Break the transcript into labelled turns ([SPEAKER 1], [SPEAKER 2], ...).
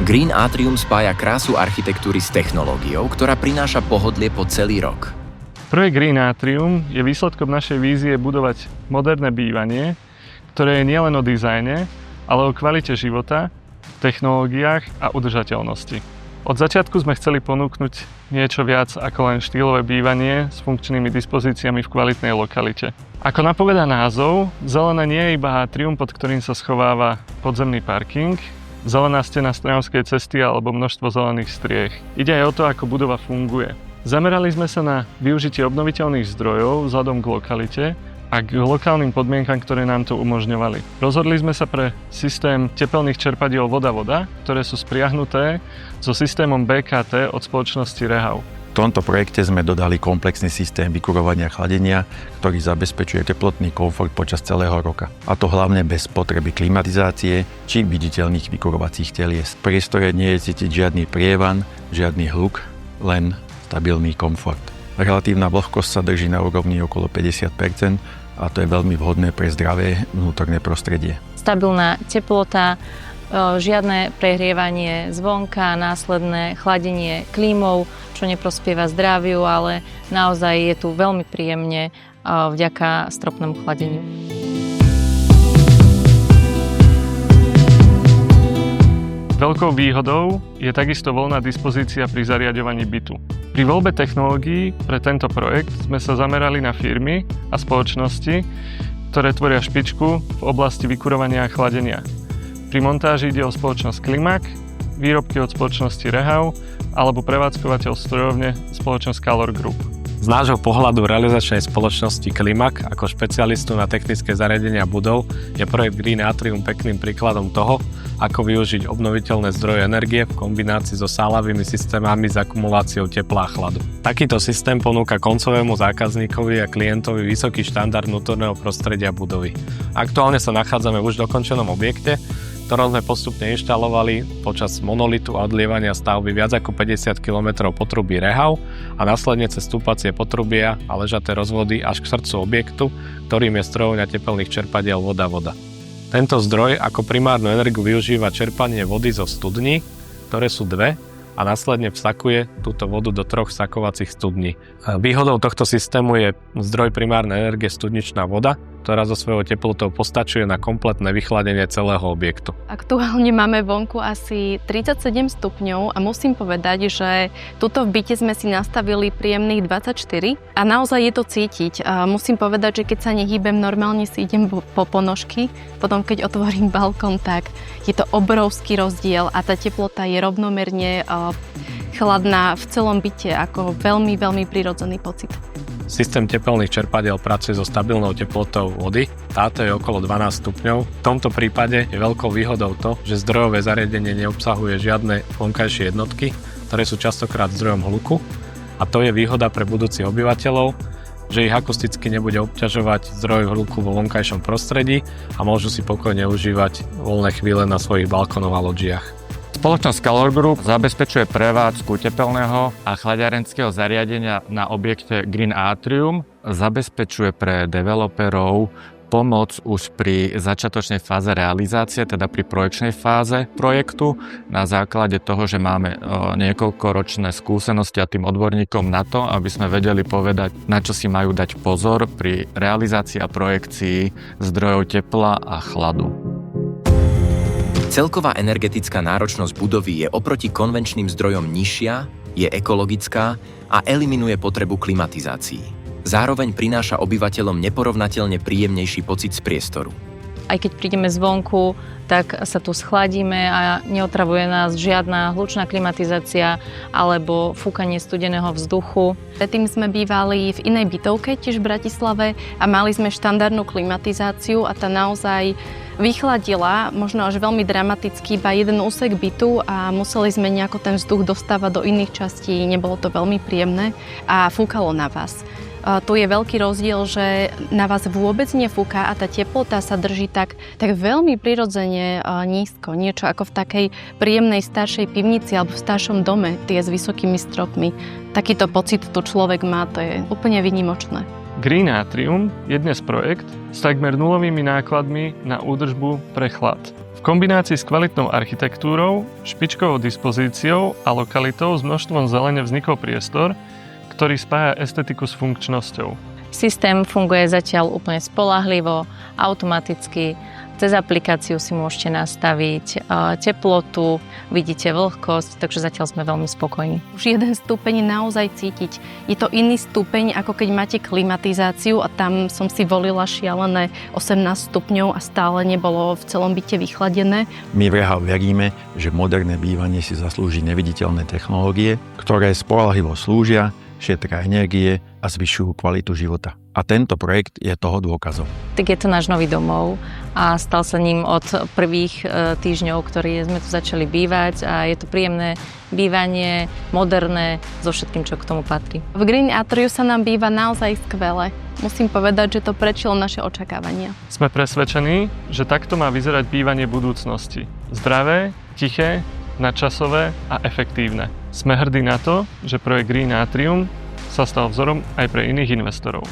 [SPEAKER 1] Green Atrium spája krásu architektúry s technológiou, ktorá prináša pohodlie po celý rok.
[SPEAKER 2] Projekt Green Atrium je výsledkom našej vízie budovať moderné bývanie, ktoré je nielen o dizajne, ale o kvalite života, technológiách a udržateľnosti. Od začiatku sme chceli ponúknuť niečo viac ako len štýlové bývanie s funkčnými dispozíciami v kvalitnej lokalite. Ako napovedá názov, zelené nie je iba atrium, pod ktorým sa schováva podzemný parking, zelená stena Strnavskej cesty alebo množstvo zelených striech. Ide aj o to, ako budova funguje. Zamerali sme sa na využitie obnoviteľných zdrojov vzhľadom k lokalite a k lokálnym podmienkam, ktoré nám to umožňovali. Rozhodli sme sa pre systém tepelných čerpadiel voda-voda, ktoré sú spriahnuté so systémom BKT od spoločnosti Rehau.
[SPEAKER 3] V tomto projekte sme dodali komplexný systém vykurovania a chladenia, ktorý zabezpečuje teplotný komfort počas celého roka. A to hlavne bez potreby klimatizácie či viditeľných vykurovacích telies. V priestore nie je cítiť žiadny prievan, žiadny hluk, len stabilný komfort. Relatívna vlhkosť sa drží na úrovni okolo 50% a to je veľmi vhodné pre zdravé vnútorné prostredie.
[SPEAKER 4] Stabilná teplota, žiadne prehrievanie zvonka, následné chladenie klímou, čo neprospieva zdraviu, ale naozaj je tu veľmi príjemne vďaka stropnému chladeniu.
[SPEAKER 2] Veľkou výhodou je takisto voľná dispozícia pri zariaďovaní bytu. Pri voľbe technológií pre tento projekt sme sa zamerali na firmy a spoločnosti, ktoré tvoria špičku v oblasti vykurovania a chladenia. Pri montáži ide o spoločnosť Klimak, výrobky od spoločnosti Rehau alebo prevádzkovateľ strojovne spoločnosť Color Group.
[SPEAKER 5] Z nášho pohľadu realizačnej spoločnosti Klimak ako špecialistu na technické zariadenia budov je projekt Green Atrium pekným príkladom toho, ako využiť obnoviteľné zdroje energie v kombinácii so sálavými systémami s akumuláciou tepla a chladu. Takýto systém ponúka koncovému zákazníkovi a klientovi vysoký štandard vnútorného prostredia budovy. Aktuálne sa nachádzame v už dokončenom objekte, ktorom sme postupne inštalovali počas monolitu a odlievania stavby viac ako 50 km potrubí Rehau a následne cez stúpacie potrubia a ležaté rozvody až k srdcu objektu, ktorým je strojovňa tepelných čerpadiel voda-voda. Tento zdroj ako primárnu energiu využíva čerpanie vody zo studní, ktoré sú dve, a následne vsakuje túto vodu do 3 vsakovacích studní. Výhodou tohto systému je zdroj primárnej energie studničná voda, ktorá zo svojou teplotou postačuje na kompletné vychladenie celého objektu.
[SPEAKER 6] Aktuálne máme vonku asi 37 stupňov a musím povedať, že tuto v byte sme si nastavili príjemných 24 a naozaj je to cítiť. Musím povedať, že keď sa nehýbem, normálne si idem po ponožky, potom keď otvorím balkón, tak je to obrovský rozdiel a tá teplota je rovnomerne chladná v celom byte, ako veľmi, veľmi prirodzený pocit.
[SPEAKER 5] Systém tepelných čerpadiel pracuje so stabilnou teplotou vody, táto je okolo 12 stupňov. V tomto prípade je veľkou výhodou to, že zdrojové zariadenie neobsahuje žiadne vonkajšie jednotky, ktoré sú častokrát zdrojom hluku, a to je výhoda pre budúcich obyvateľov, že ich akusticky nebude obťažovať zdroj hluku vo vonkajšom prostredí a môžu si pokojne užívať voľné chvíle na svojich balkónoch a lodžiach.
[SPEAKER 7] Spoločnosť Color Group zabezpečuje prevádzku tepelného a chladiarenského zariadenia na objekte Green Atrium, zabezpečuje pre developerov pomoc už pri začiatočnej fáze realizácie, teda pri projekčnej fáze projektu, na základe toho, že máme niekoľkoročné skúsenosti a tým odborníkom na to, aby sme vedeli povedať, na čo si majú dať pozor pri realizácii a projekcii zdrojov tepla a chladu.
[SPEAKER 1] Celková energetická náročnosť budovy je oproti konvenčným zdrojom nižšia, je ekologická a eliminuje potrebu klimatizácií. Zároveň prináša obyvateľom neporovnateľne príjemnejší pocit z priestoru.
[SPEAKER 4] Aj keď prídeme zvonku, tak sa tu schladíme a neotravuje nás žiadna hlučná klimatizácia alebo fúkanie studeného vzduchu.
[SPEAKER 6] Predtým sme bývali v inej bytovke, tiež v Bratislave, a mali sme štandardnú klimatizáciu a tá naozaj vychladila, možno až veľmi dramaticky, iba jeden úsek bytu a museli sme nejako ten vzduch dostávať do iných častí, nebolo to veľmi príjemné a fúkalo na vás. Tu je veľký rozdiel, že na vás vôbec nefúka a tá teplota sa drží tak veľmi prirodzene nízko. Niečo ako v takej príjemnej staršej pivnici alebo v staršom dome, tie s vysokými stropmi. Takýto pocit tu človek má, to je úplne výnimočné.
[SPEAKER 2] Green Atrium je dnes projekt s takmer nulovými nákladmi na údržbu pre chlad. V kombinácii s kvalitnou architektúrou, špičkovou dispozíciou a lokalitou s množstvom zelene vznikol priestor, ktorý spája estetiku s funkčnosťou.
[SPEAKER 4] Systém funguje zatiaľ úplne spoľahlivo, automaticky. Cez aplikáciu si môžete nastaviť teplotu, vidíte vlhkosť, takže zatiaľ sme veľmi spokojní.
[SPEAKER 6] Už 1 stupeň naozaj cítiť. Je to iný stupeň, ako keď máte klimatizáciu a tam som si volila šialené 18 stupňov a stále nebolo v celom byte vychladené.
[SPEAKER 3] My v Rehab veríme, že moderné bývanie si zaslúži neviditeľné technológie, ktoré spoľahlivo slúžia, šetria energie a zvyšujú kvalitu života. A tento projekt je toho dôkazom.
[SPEAKER 4] Tak je to náš nový domov a stal sa ním od prvých týždňov, ktorí sme tu začali bývať a je to príjemné bývanie, moderné, so všetkým, čo k tomu patrí.
[SPEAKER 6] V Green Atriu sa nám býva naozaj skvele. Musím povedať, že to prečilo naše očakávania.
[SPEAKER 2] Sme presvedčení, že takto má vyzerať bývanie budúcnosti. Zdravé, tiché, nadčasové a efektívne. Sme hrdí na to, že projekt Green Atrium sa stal vzorom aj pre iných investorov.